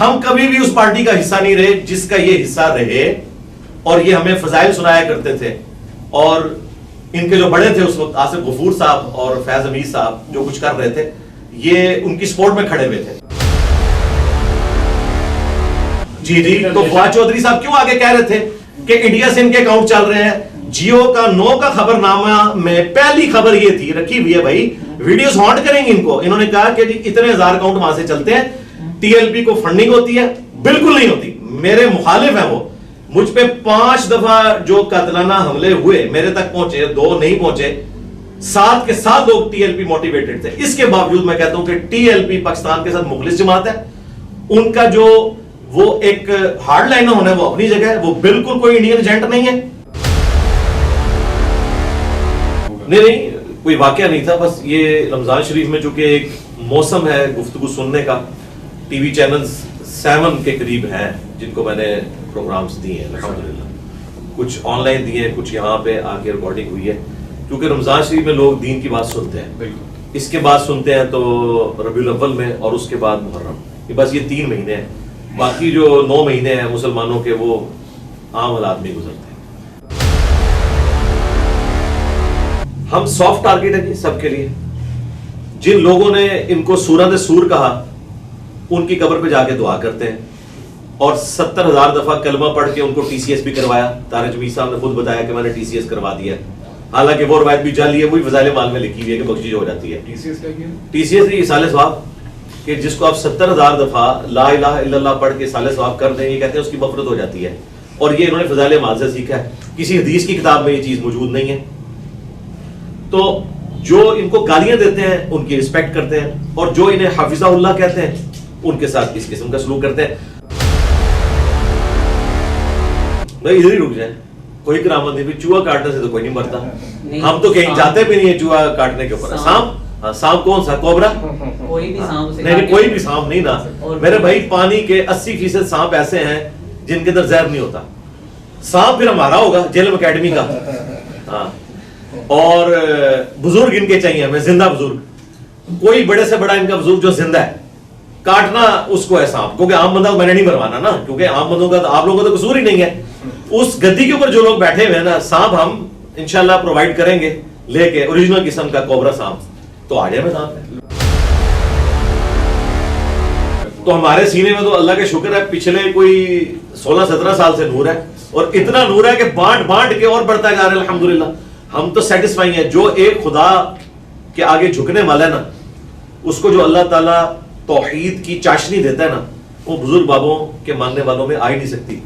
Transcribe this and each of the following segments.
ہم کبھی بھی اس پارٹی کا حصہ نہیں رہے جس کا یہ حصہ رہے, اور یہ ہمیں فضائل سنایا کرتے تھے, اور ان کے جو بڑے تھے اس وقت آصف غفور صاحب اور فیض حمید صاحب جو کچھ کر رہے تھے, یہ ان کی سپورٹ میں کھڑے ہوئے تھے. جی تو فواد چودھری صاحب کیوں آگے کہہ رہے تھے کہ انڈیا سے ان کے اکاؤنٹ چل رہے ہیں. جیو کا 9 کا خبر نامہ میں پہلی خبر یہ تھی, رکھی ہوئی ہے بھائی, ویڈیوز ہانٹ کریں گے ان کو. انہوں نے کہا کہ جی اتنے ہزار اکاؤنٹ وہاں سے چلتے ہیں, ٹی ایل پی کو فنڈنگ ہوتی ہے. بالکل نہیں ہوتی, میرے مخالف ہیں وہ. مجھ پہ 5 دفعہ جو قاتلانہ حملے ہوئے میرے تک پہنچے, 2 نہیں پہنچے, 7 کے 7 لوگ ٹی ایل پی موٹیویٹڈ تھے. اس کے باوجود میں کہتا ہوں کہ ٹی ایل پی پاکستان کے ساتھ مخلص جماعت ہے. ان کا جو وہ ایک ہارڈ لائنر ہونا ہے وہ اپنی جگہ ہے, وہ بالکل کوئی انڈین ایجنٹ نہیں ہے. نہیں کوئی واقعہ نہیں تھا, بس یہ رمضان شریف میں چونکہ ایک موسم ہے گفتگو سننے کا, ٹی وی چینلز 7 کے قریب ہیں جن کو میں نے پروگرامز دیے ہیں الحمدللہ, کچھ آن لائن دیے ہیں, کچھ یہاں پہ آ کے ریکارڈنگ ہوئی ہے. کیونکہ رمضان شریف میں لوگ دین کی بات سنتے ہیں, اس کے بعد سنتے ہیں تو ربیع الاول میں, اور اس کے بعد محرم. بس یہ 3 مہینے ہیں, باقی جو 9 مہینے ہیں مسلمانوں کے وہ عام آدمی گزرتے ہیں. ہم سافٹ ٹارگیٹ ہیں سب کے لیے. جن لوگوں نے ان کو سورۃ سور کہا ان کی قبر پہ جا کے دعا کرتے ہیں, اور 70,000 دفعہ کلمہ پڑھ کے ان کو ٹی سی ایس بھی کروایا. طارق جمیل صاحب نے خود بتایا کہ میں نے ٹی سی ایس کروا دیا, حالانکہ وہ روایت بھی جعلی ہے, وہی فضائل مال میں لکھی ہوئی ہے کہ بخشش ہو جاتی ہے. ٹی سی ایس نہیں, اصال ثواب, کہ جس کو آپ 70,000 دفعہ لا الہ الا اللہ پڑھ کے صالح ثواب کر دیں, یہ کہتے ہیں اس کی مغفرت ہو جاتی ہے. اور یہ انہوں نے فضائل مال سے سیکھا ہے, کسی حدیث کی کتاب میں یہ چیز موجود نہیں ہے. تو جو ان کو گالیاں دیتے ہیں ان کی رسپیکٹ کرتے ہیں, اور جو انہیں حافظہ اللہ کہتے ہیں ان کے ساتھ اس قسم کا سلوک کرتے ہیں. بھائی ادھر ہی رک جائیں, کوئی کرامت نہیں, چوہا کاٹنے سے تو کوئی نہیں مرتا. ہم تو کہیں جاتے بھی نہیں ہے چوہا کاٹنے کے اوپر. سانپ کون سا, کوبرا؟ کوئی بھی سانپ نہیں, کوئی بھی سانپ نہیں نا میرے بھائی. پانی کے 80% سانپ ایسے ہیں جن کے اندر زہر نہیں ہوتا. سانپ پھر ہمارا ہوگا جیلم اکیڈمی کا. ہاں, اور بزرگ ان کے چاہیے ہمیں, زندہ بزرگ. کوئی بڑے سے بڑا ان کا بزرگ جو زندہ ہے, کاٹنا اس کو ہے سانپ, کیونکہ عام بندہ میں نے نہیں مروانا نا, کیونکہ عام بندوں کا آپ لوگوں کا تو قصور ہی نہیں ہے. اس گدی کے اوپر جو لوگ بیٹھے ہوئے ہیں نا, سانپ ہم انشاءاللہ پرووائڈ کریں گے لے کے, اوریجنل قسم کا کوبرا سانپ. تو آ جائے میں سانپ ہے. تو ہمارے سینے میں تو اللہ کا شکر ہے پچھلے کوئی 16-17 سال سے نور ہے, اور اتنا نور ہے کہ بانٹ بانٹ کے اور بڑھتا جا رہا ہے الحمدللہ. ہم تو سیٹسفائی ہیں. جو ایک خدا کے آگے جھکنے والا ہے نا, اس کو جو اللہ تعالیٰ توحید کی چاشنی دیتا ہے نا, وہ بزرگ بابوں کے ماننے والوں میں آ ہی نہیں سکتی.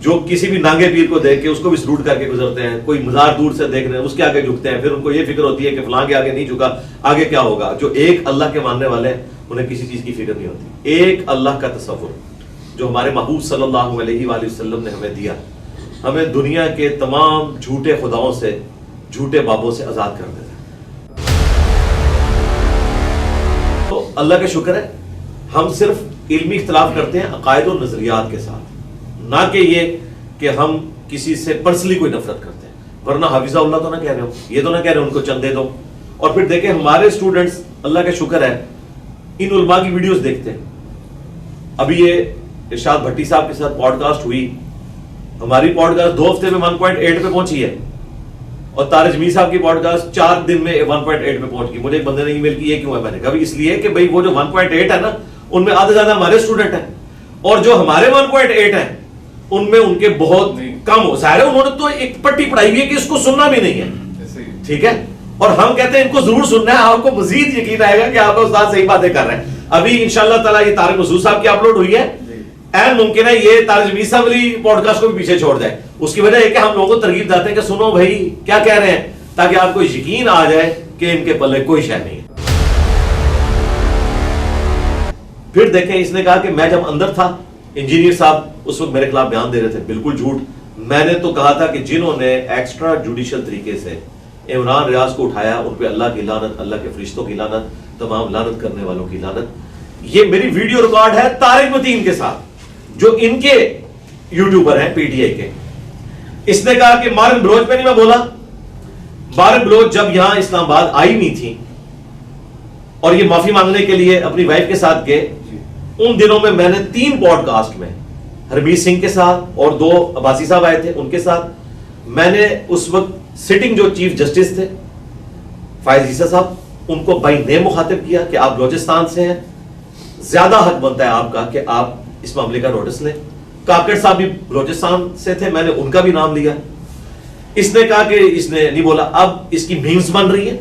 جو کسی بھی نانگے پیر کو دیکھ کے اس کو بھی سلوٹ کر کے گزرتے ہیں, کوئی مزار دور سے دیکھ رہے ہیں اس کے آگے جھکتے ہیں, پھر ان کو یہ فکر ہوتی ہے کہ فلاں کے آگے نہیں جھکا, آگے کیا ہوگا. جو ایک اللہ کے ماننے والے ہیں انہیں کسی چیز کی فکر نہیں ہوتی. ایک اللہ کا تصور جو ہمارے محبوب صلی اللہ علیہ وآلہ وسلم نے ہمیں دیا, ہمیں دنیا کے تمام جھوٹے خداؤں سے, جھوٹے بابوں سے آزاد کر دیتا ہے. تو اللہ کا شکر ہے ہم صرف علمی اختلاف کرتے ہیں عقائد و نظریات کے ساتھ, نہ کہ یہ کہ ہم کسی سے پرسنلی کوئی نفرت کرتے ہیں. ورنہ حافظہ اللہ تو نہ کہہ رہے ہو, یہ تو نہ کہہ رہے ان کو چندے دو. اور پھر دیکھیں ہمارے اسٹوڈنٹس اللہ کا شکر ہے ان علماء کی ویڈیوز دیکھتے ہیں. ابھی یہ ارشاد بھٹی صاحب کے ساتھ پوڈ کاسٹ ہوئی, ہماری پوڈ کاسٹ 2 ہفتے میں 1.8 پہ پہنچی ہے, اور طارق جمیل صاحب کی پوڈ کاسٹ 4 دن میں 1.8 پہ پہنچ گئی. مجھے ایک بندے نے ای میل کی, یہ کیوں ہے؟ میں نے کہا اس لیے کہ بھائی وہ جو 1.8 ہے نا, ان میں آدھے زیادہ ہمارے اسٹوڈنٹ ہیں, اور جو ہمارے 1.8 ہیں ان میں ان کے بہت کم ہو. ظاہر ہے انہوں نے تو ایک پٹی پڑھائی ہوئی ہے کہ اس کو سننا بھی نہیں ہے, ٹھیک ہے, اور ہم کہتے ہیں ان کو ضرور سننا ہے. آپ کو مزید یقین آئے گا کہ آپ استاد صحیح باتیں کر رہے ہیں. ابھی انشاءاللہ تعالیٰ یہ طارق مسعود صاحب کی اپلوڈ ہوئی ہے, این ممکن ہے یہ طارق جمیل صاحب والی پوڈ کاسٹ کو بھی پیچھے چھوڑ جائے. اس کی وجہ یہ کہ ہم لوگوں کو ترغیب دیتے ہیں کہ سنو بھائی کیا کہہ رہے ہیں, تاکہ آپ کو یقین آ جائے کہ ان کے پلے کوئی شے نہیں ہے. پھر دیکھیں اس نے کہا کہ میں جب اندر تھا, انجینئر صاحب اس وقت میرے خلاف بیان دے رہے تھے, بالکل جھوٹ. میں نے تو کہا تھا کہ جنہوں نے ایکسٹرا جوڈیشل طریقے سے عمران ریاض کو اٹھایا ان پہ اللہ کی لعنت, اللہ کے فرشتوں کی لعنت, تمام لعنت کرنے والوں کی لعنت. یہ میری ویڈیو ریکارڈ ہے طارق متین کے ساتھ جو ان کے یوٹیوبر ہیں پی ٹی آئی کے. اس نے کہا کہ مارن بلوچ پہ نہیں میں بولا. مارن بلوچ جب یہاں اسلام آباد آئی نہیں تھی اور یہ معافی مانگنے کے لیے اپنی وائف کے ساتھ گئے, ان دنوں میں میں نے 3 پوڈکاسٹ میں ہرمیر سنگھ کے ساتھ اور 2 عباسی صاحب آئے تھے ان کے ساتھ میں نے اس وقت سٹنگ جو چیف جسٹس تھے فائز عیسیٰ صاحب ان کو بائی نیم مخاطب کیا کہ آپ بلوچستان سے ہیں, زیادہ حق بنتا ہے آپ کا کہ آپ اس معاملے کا نوٹس لیں. کاکڑ صاحب بھی بلوچستان سے تھے, میں نے ان کا بھی نام لیا. اس نے کہا کہ اس نے نہیں بولا. اب اس کی میمز بن رہی ہے.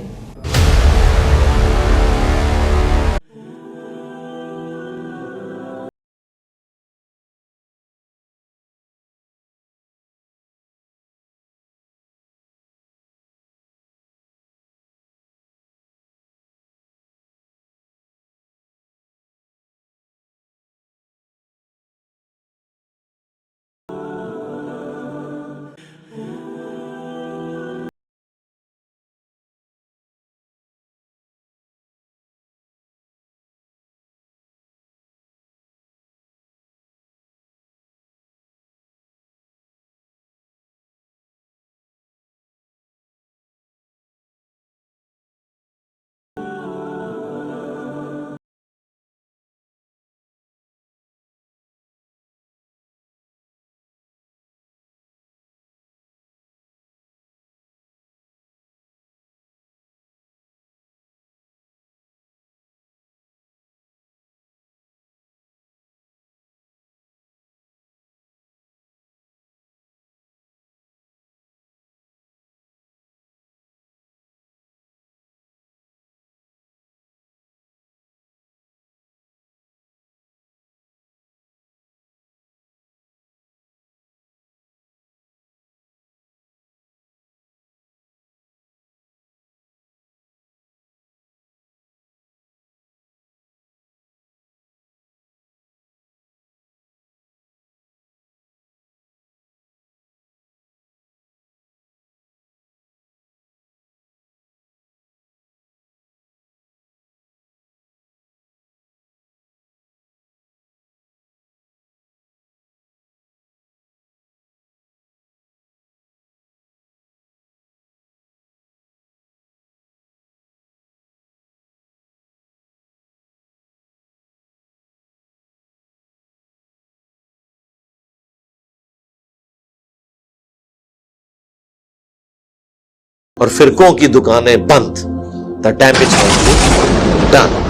اور فرقوں کی دکانیں بند. The damage has been done.